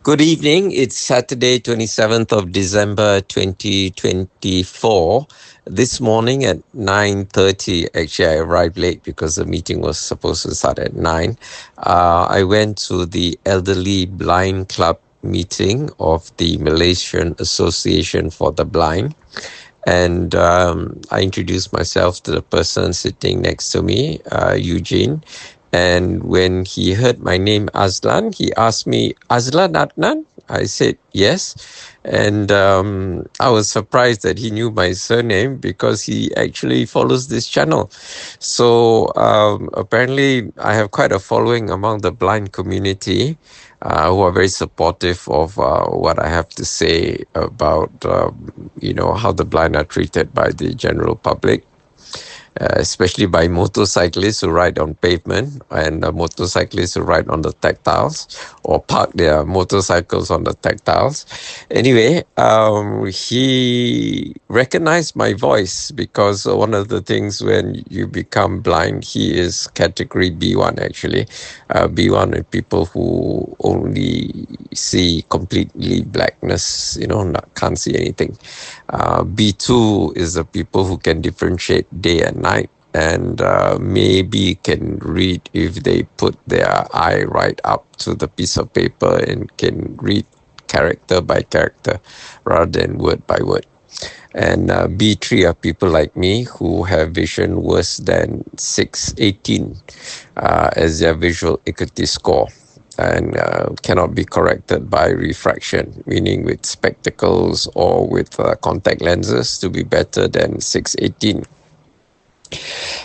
Good evening. It's Saturday, 27th of December, 2024. This morning at 9:30, actually I arrived late because the meeting was supposed to start at 9. I went to the Elderly Blind Club meeting of the Malaysian Association for the Blind. And I introduced myself to the person sitting next to me, Eugene. And when he heard my name, Azlan, he asked me, Azlan Adnan? I said, yes. And I was surprised that he knew my surname because he actually follows this channel. So apparently I have quite a following among the blind community who are very supportive of what I have to say about, how the blind are treated by the general public. Especially by motorcyclists who ride on pavement and motorcyclists who ride on the tactiles or park their motorcycles on the tactiles. Anyway, he recognized my voice because one of the things when you become blind, he is category B1 actually. B1 are people who only see completely blackness, can't see anything. B2 is the people who can differentiate day and night and maybe can read if they put their eye right up to the piece of paper and can read character by character rather than word by word. And B3 are people like me who have vision worse than 618 as their visual acuity score, and cannot be corrected by refraction, meaning with spectacles or with contact lenses to be better than 618.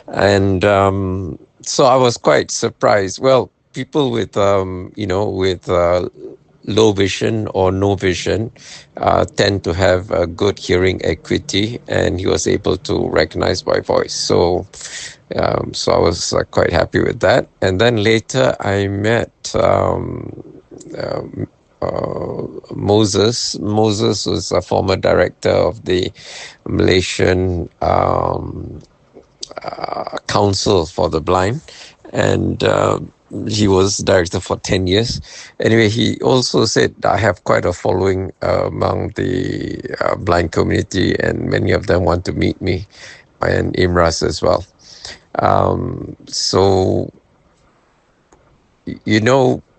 And so I was quite surprised. Well, people with, low vision or no vision tend to have a good hearing acuity, and he was able to recognize my voice. So I was quite happy with that. And then later I met Moses. Moses was a former director of the Malaysian Council for the Blind, and he was director for 10 years. Anyway, he also said, I have quite a following among the blind community, and many of them want to meet me, and IMRAS as well. So,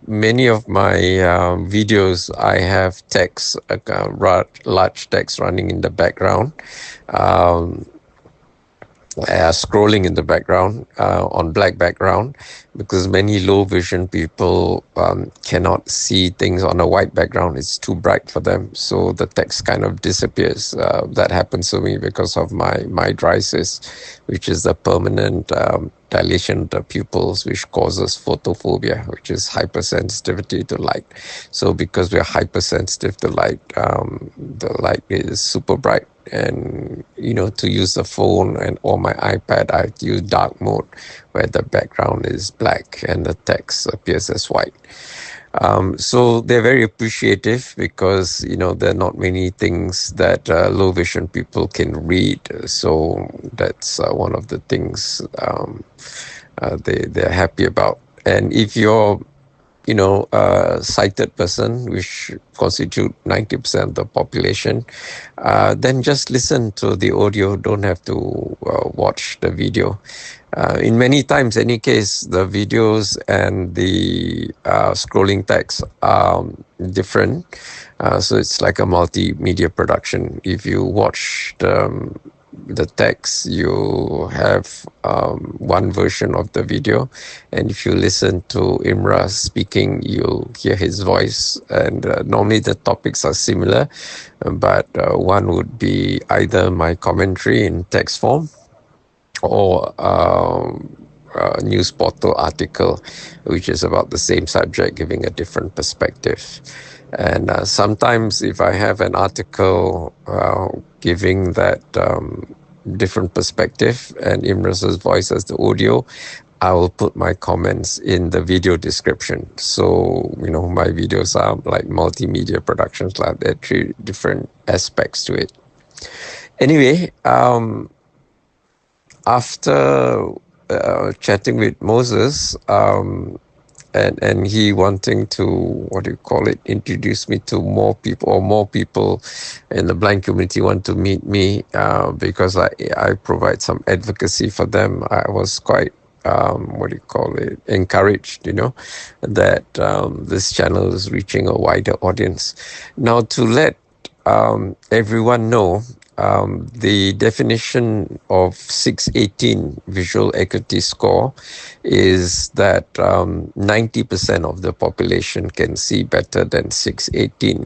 many of my videos, I have text, large text running in the background. Scrolling in the background on black background, because many low vision people cannot see things on a white background. It's too bright for them, so the text kind of disappears. That happens to me because of my mydriasis, which is the permanent dilation of the pupils, which causes photophobia, which is hypersensitivity to light. So because we're hypersensitive to light, the light is super bright. And to use the phone or my iPad, I use dark mode where the background is black and the text appears as white. So they're very appreciative because there are not many things that low vision people can read. So that's one of the things they're happy about. And if you're a sighted person, which constitute 90% of the population, then just listen to the audio, don't have to watch the video. In many times, any case, the videos and the scrolling text are different. So it's like a multimedia production. If you watch the text, you have one version of the video, and if you listen to Imra speaking, you'll hear his voice. And normally the topics are similar, but one would be either my commentary in text form or a news portal article which is about the same subject, giving a different perspective. And sometimes if I have an article giving that different perspective and Imra's voice as the audio, I will put my comments in the video description. So, my videos are like multimedia productions, like there are 3 different aspects to it. Anyway, after chatting with Moses, and he wanting to, what do you call it, introduce me to more people, or more people in the blind community want to meet me, because I provide some advocacy for them. I was quite, what do you call it, encouraged, that this channel is reaching a wider audience. Now, to let everyone know, the definition of 618 visual acuity score is that 90% of the population can see better than 618,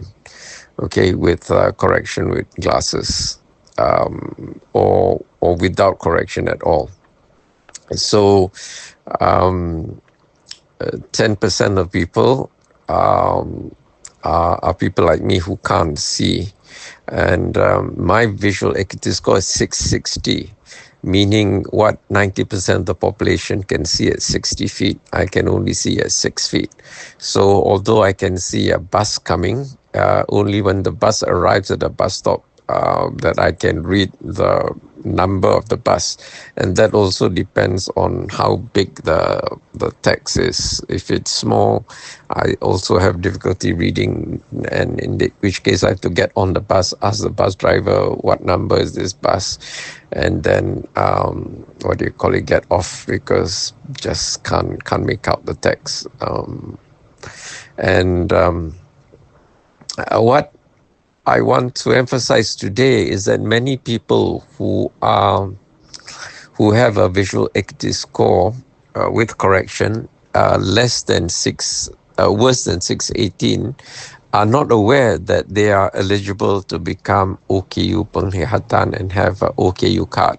okay, with correction with glasses, or without correction at all. So 10% of people are people like me who can't see. And my visual acuity score is 660, meaning what 90% of the population can see at 60 feet, I can only see at 6 feet. So although I can see a bus coming, only when the bus arrives at the bus stop that I can read the number of the bus, and that also depends on how big the text is. If it's small, I also have difficulty reading, and in which case I have to get on the bus, ask the bus driver what number is this bus, and then get off, because just can't make out the text. What I want to emphasize today is that many people who have a visual acuity score with correction worse than 618 are not aware that they are eligible to become OKU penglihatan and have a OKU card.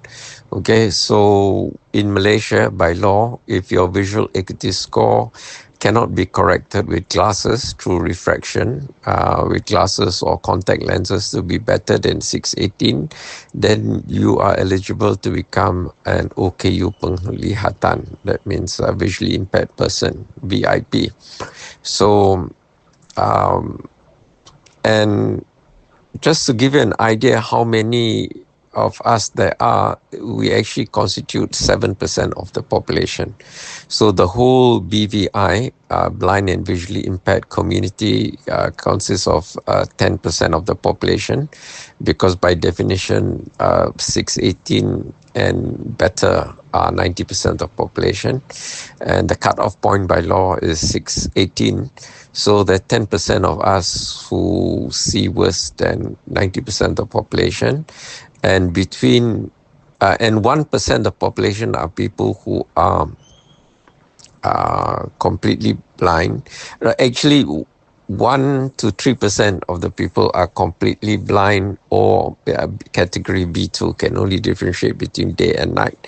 Okay, so in Malaysia, by law, if your visual acuity score cannot be corrected with glasses through refraction, with glasses or contact lenses to be better than 618, then you are eligible to become an OKU penglihatan. That means a visually impaired person, VIP. So, and just to give you an idea how many of us there are, we actually constitute 7% of the population. So the whole BVI, blind and visually impaired community, consists of 10% of the population, because by definition, 618 and better are 90% of population, and the cutoff point by law is 618. So that 10% of us who see worse than 90% of the population, and between and 1% of the population are people who are completely blind. Actually, 1 to 3% of the people are completely blind, or category B2, can only differentiate between day and night.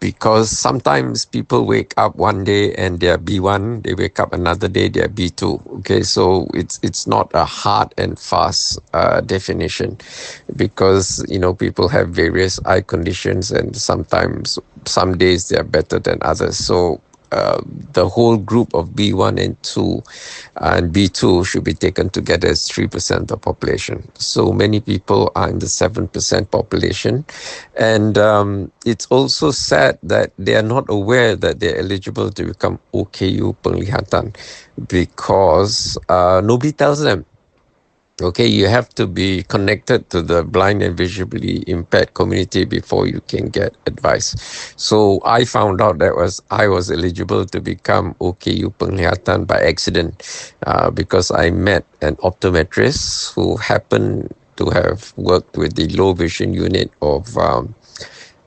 Because sometimes people wake up one day and they are B1, they wake up another day they are B2. Okay, so it's not a hard and fast definition, because people have various eye conditions, and sometimes some days they are better than others. So the whole group of B1 and 2 and B2 should be taken together as 3% of the population. So many people are in the 7% population. And it's also sad that they are not aware that they're eligible to become OKU penglihatan, because nobody tells them. Okay, you have to be connected to the blind and visually impaired community before you can get advice. So I found out that I was eligible to become OKU penglihatan by accident, because I met an optometrist who happened to have worked with the low vision unit of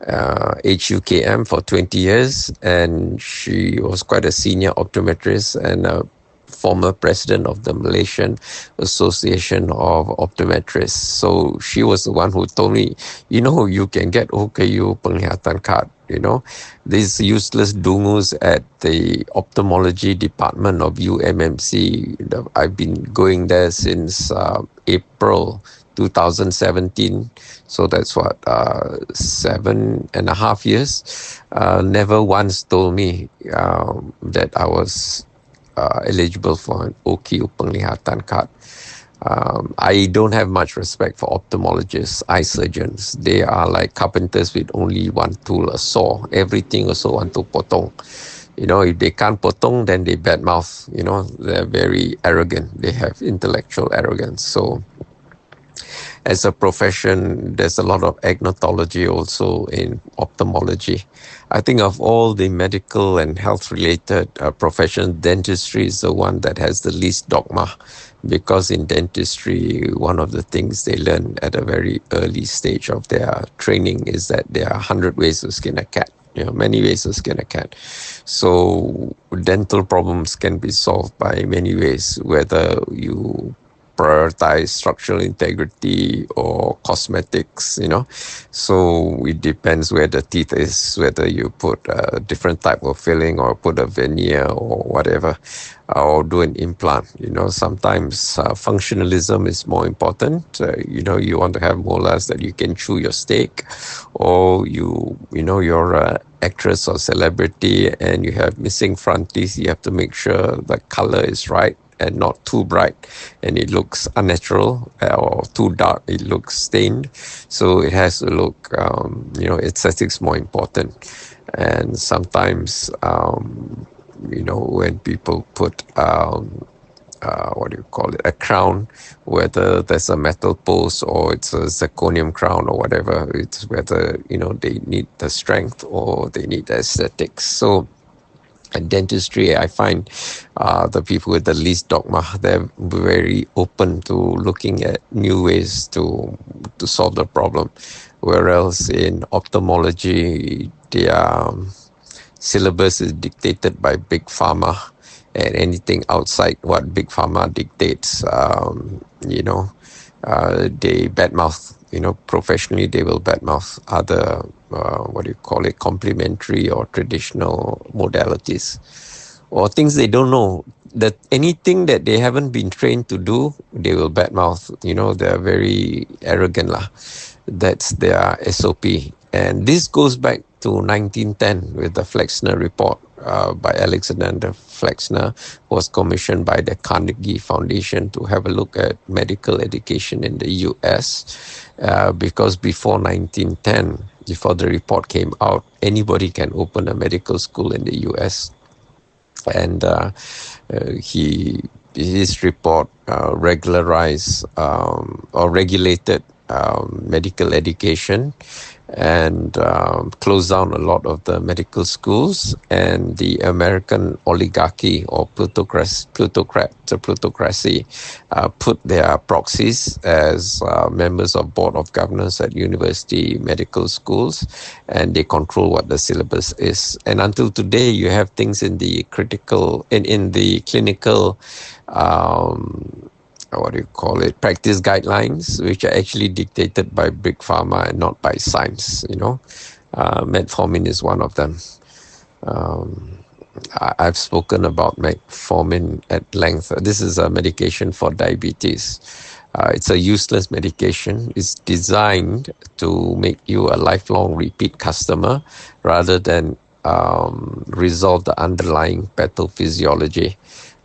HUKM for 20 years, and she was quite a senior optometrist and a former president of the Malaysian Association of Optometrists. So she was the one who told me, you can get OKU penglihatan card. These useless dungus at the ophthalmology department of UMMC. I've been going there since April 2017. So that's 7.5 years. Never once told me that I was eligible for an OKU penglihatan card. I don't have much respect for ophthalmologists, eye surgeons. They are like carpenters with only one tool, a saw. Everything also want to potong. If they can't potong, then they badmouth. They're very arrogant. They have intellectual arrogance. So as a profession, there's a lot of agnotology also in ophthalmology. I think of all the medical and health-related professions, dentistry is the one that has the least dogma, because in dentistry, one of the things they learn at a very early stage of their training is that there are 100 ways to skin a cat. Many ways to skin a cat. So dental problems can be solved by many ways, whether you prioritize structural integrity or cosmetics, So it depends where the teeth is, whether you put a different type of filling or put a veneer or whatever, or do an implant. Sometimes functionalism is more important. You want to have molars that you can chew your steak, or you're an actress or celebrity and you have missing front teeth. You have to make sure the color is right and not too bright, and it looks unnatural, or too dark, it looks stained. So it has to look, aesthetics more important. And sometimes, when people put, a crown, whether there's a metal post or it's a zirconium crown or whatever, it's whether, they need the strength or they need the aesthetics. So in dentistry, I find the people with the least dogma, they're very open to looking at new ways to solve the problem. Whereas in ophthalmology, their syllabus is dictated by Big Pharma, and anything outside what Big Pharma dictates, they badmouth. Professionally, they will badmouth other, complementary or traditional modalities, or things they don't know. That anything that they haven't been trained to do, they will badmouth. They're very arrogant lah. That's their SOP. And this goes back to 1910 with the Flexner report by Alexander Flexner, was commissioned by the Carnegie Foundation to have a look at medical education in the US, because before 1910, before the report came out, anybody can open a medical school in the US. And his report regularized or regulated medical education, and closed down a lot of the medical schools. And the American oligarchy or plutocracy put their proxies as members of board of governors at university medical schools, and they control what the syllabus is. And until today, you have things in the clinical practice guidelines, which are actually dictated by Big Pharma and not by science. Metformin is one of them. I've spoken about metformin at length. This is a medication for diabetes. It's a useless medication. It's designed to make you a lifelong repeat customer rather than resolve the underlying pathophysiology.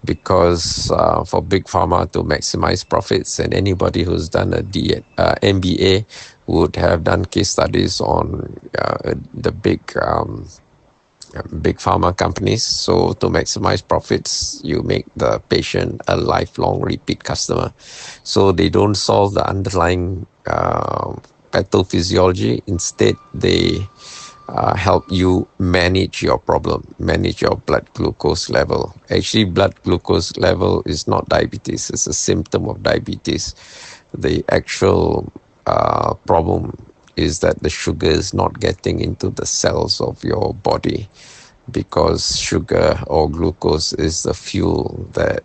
Because for Big Pharma to maximize profits, and anybody who's done a MBA would have done case studies on the big pharma companies. So to maximize profits, you make the patient a lifelong repeat customer. So they don't solve the underlying pathophysiology. Instead, they help you manage your problem, manage your blood glucose level. Actually, blood glucose level is not diabetes, it's a symptom of diabetes. The actual problem is that the sugar is not getting into the cells of your body, because sugar or glucose is the fuel that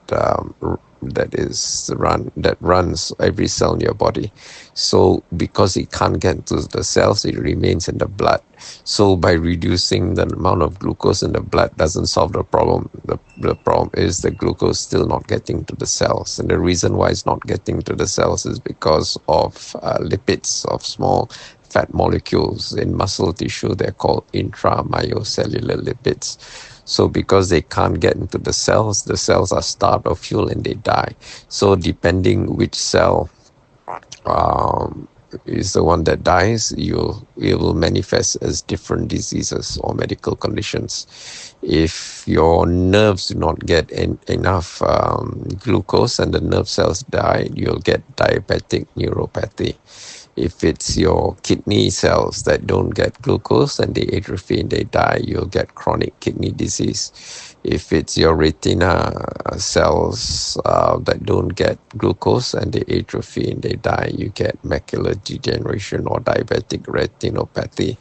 runs every cell in your body. So because it can't get to the cells, it remains in the blood. So by reducing the amount of glucose in the blood doesn't solve the problem. The problem is the glucose still not getting to the cells. And the reason why it's not getting to the cells is because of lipids, of small fat molecules in muscle tissue. They're called intramyocellular lipids. So because they can't get into the cells are starved of fuel and they die. So depending which cell is the one that dies, it will manifest as different diseases or medical conditions. If your nerves do not get enough glucose and the nerve cells die, you'll get diabetic neuropathy. If it's your kidney cells that don't get glucose and they atrophy and they die, you'll get chronic kidney disease. If it's your retina cells that don't get glucose and they atrophy and they die, you get macular degeneration or diabetic retinopathy.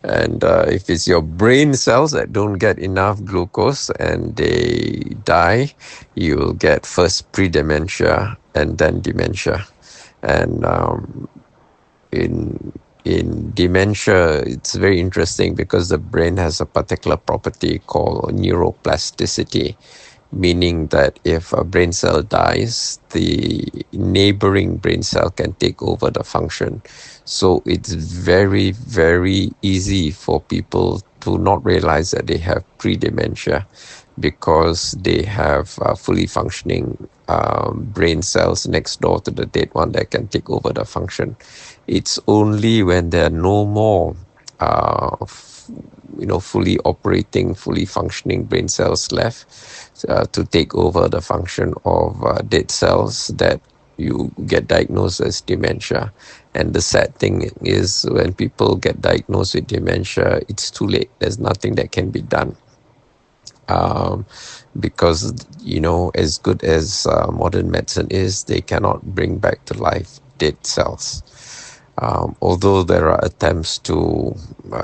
And if it's your brain cells that don't get enough glucose and they die, you'll get first pre-dementia and then dementia. And in dementia, it's very interesting because the brain has a particular property called neuroplasticity, meaning that if a brain cell dies, the neighboring brain cell can take over the function. So it's very, very easy for people to not realize that they have pre-dementia because they have fully functioning brain cells next door to the dead one that can take over the function. It's only when there are no more fully operating, fully functioning brain cells left to take over the function of dead cells that you get diagnosed as dementia. And the sad thing is, when people get diagnosed with dementia, it's too late. There's nothing that can be done. Because, as good as modern medicine is, they cannot bring back to life dead cells. Although there are attempts to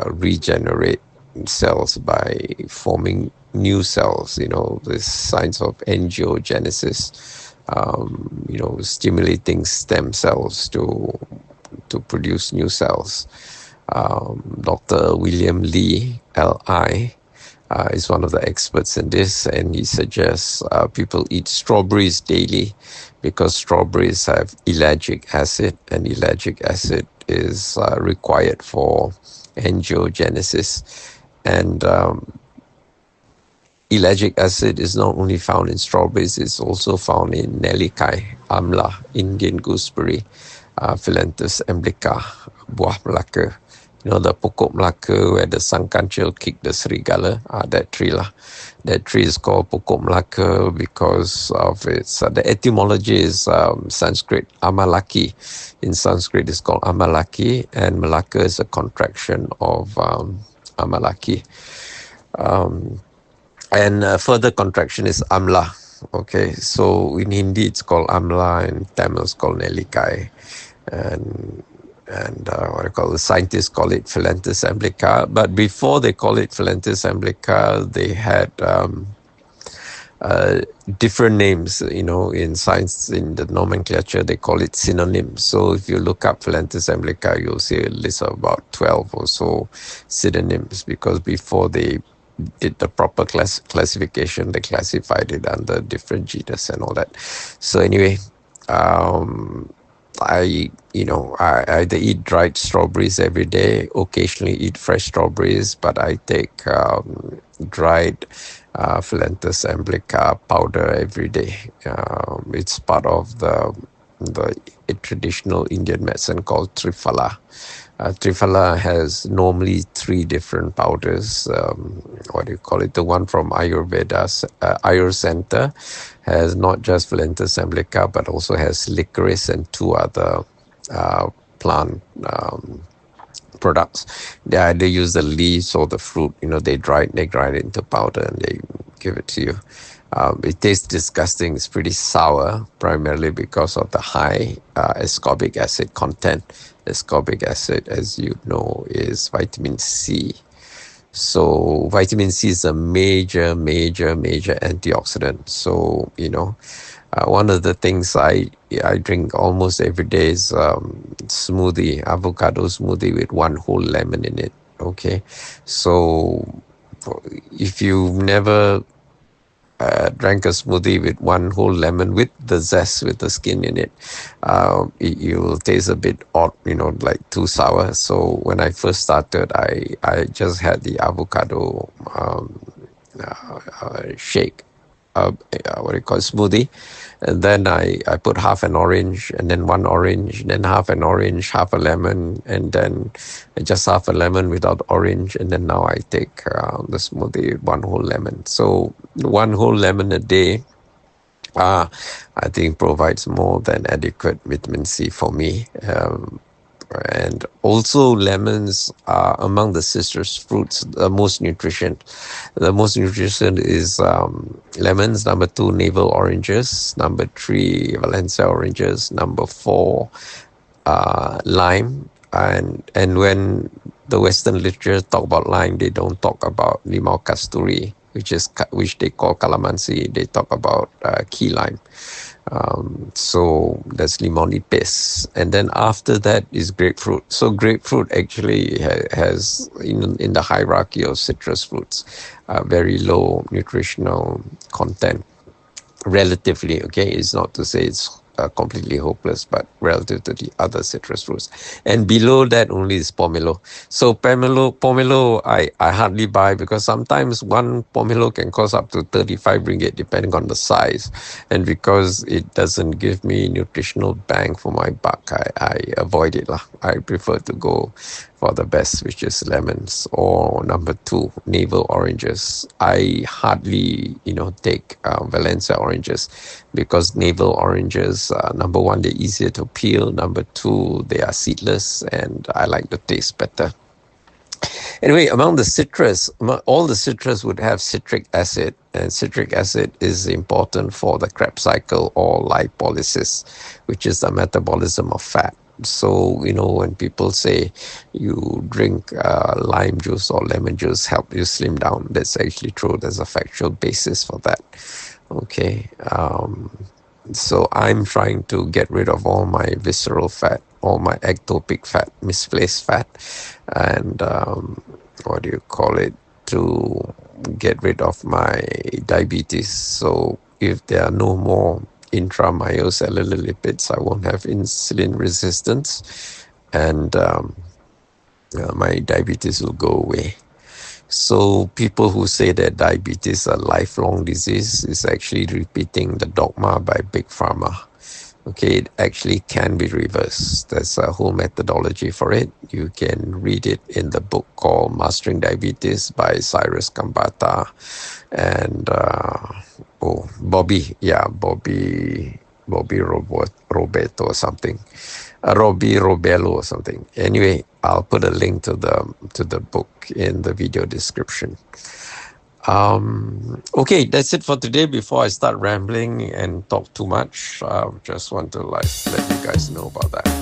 regenerate cells by forming new cells, the signs of angiogenesis, stimulating stem cells to produce new cells. Dr. William Lee, L.I., is one of the experts in this, and he suggests people eat strawberries daily because strawberries have elagic acid, and elagic acid is required for angiogenesis. And elagic acid is not only found in strawberries, it's also found in nelikai, amla, Indian gooseberry, Phyllanthus, emblica, buah Melaka. The pokok Melaka where the sang kancil kick the serigala, that tree lah. That tree is called pokok Melaka because of its, the etymology is Sanskrit, Amalaki. In Sanskrit it's called Amalaki, and Melaka is a contraction of Amalaki. And further contraction is Amla. Okay, so in Hindi it's called Amla, and Tamil it's called Nelikai. And the scientists call it Phyllanthus emblica. But before they call it Phyllanthus emblica, they had different names. In science, in the nomenclature, they call it synonyms. So if you look up Phyllanthus emblica, you'll see a list of about 12 or so synonyms, because before they did the proper classification, they classified it under different genus and all that. So anyway, I either eat dried strawberries every day, occasionally eat fresh strawberries, but I take dried Phyllanthus emblica powder every day. It's part of the traditional Indian medicine called Triphala. Triphala has normally 3 different powders. The one from Ayurveda, Ayur Center, has not just Phyllanthus emblica, but also has licorice and 2 other plant products. They either use the leaves or the fruit. They grind it into powder and they give it to you. It tastes disgusting. It's pretty sour, primarily because of the high ascorbic acid content. Ascorbic acid, as you know, is vitamin C. So vitamin C is a major antioxidant. So, one of the things I drink almost every day is smoothie, avocado smoothie with 1 whole lemon in it. Okay, so if you've never drank a smoothie with 1 whole lemon with the zest, with the skin in it, it will taste a bit odd, like too sour. So when I first started, I just had the avocado shake, what do you call it, smoothie. And then I put half an orange, and then one orange, then half an orange, half a lemon, and then just half a lemon without orange. And then now I take the smoothie, one whole lemon. So one whole lemon a day, I think provides more than adequate vitamin C for me. And also lemons are among the citrus fruits the most nutrition. The most nutrition is lemons, number 2 navel oranges, number 3 Valencia oranges, number 4 lime. And when the Western literature talk about lime, they don't talk about limau casturi, which they call calamansi. They talk about key lime. So that's limau nipis, and then after that is grapefruit. So grapefruit actually has in the hierarchy of citrus fruits very low nutritional content relatively. Okay, it's not to say it's completely hopeless, but relative to the other citrus fruits. And below that only is pomelo. So pomelo I hardly buy, because sometimes one pomelo can cost up to 35 ringgit depending on the size, and because it doesn't give me nutritional bang for my buck, I avoid it lah. I prefer to go for the best, which is lemons, or number 2 navel oranges. I hardly take Valencia oranges, because navel oranges, number 1, they're easier to peel, number 2, they are seedless, and I like the taste better. Anyway, among the citrus, all the citrus would have citric acid, and citric acid is important for the Krebs cycle, or lipolysis, which is the metabolism of fat. So, when people say you drink lime juice or lemon juice help you slim down, that's actually true. There's a factual basis for that. Okay. So I'm trying to get rid of all my visceral fat, all my ectopic fat, misplaced fat, and to get rid of my diabetes. So if there are no more intramyocellular lipids, I won't have insulin resistance, and my diabetes will go away. So people who say that diabetes is a lifelong disease is actually repeating the dogma by Big Pharma. Okay, it actually can be reversed. There's a whole methodology for it. You can read it in the book called Mastering Diabetes by Cyrus, Khambatta, and Bobby Roberto or something, Robbie Robello or something. Anyway, I'll put a link to the book in the video description. Okay, that's it for today. Before I start rambling and talk too much, I just want to let you guys know about that.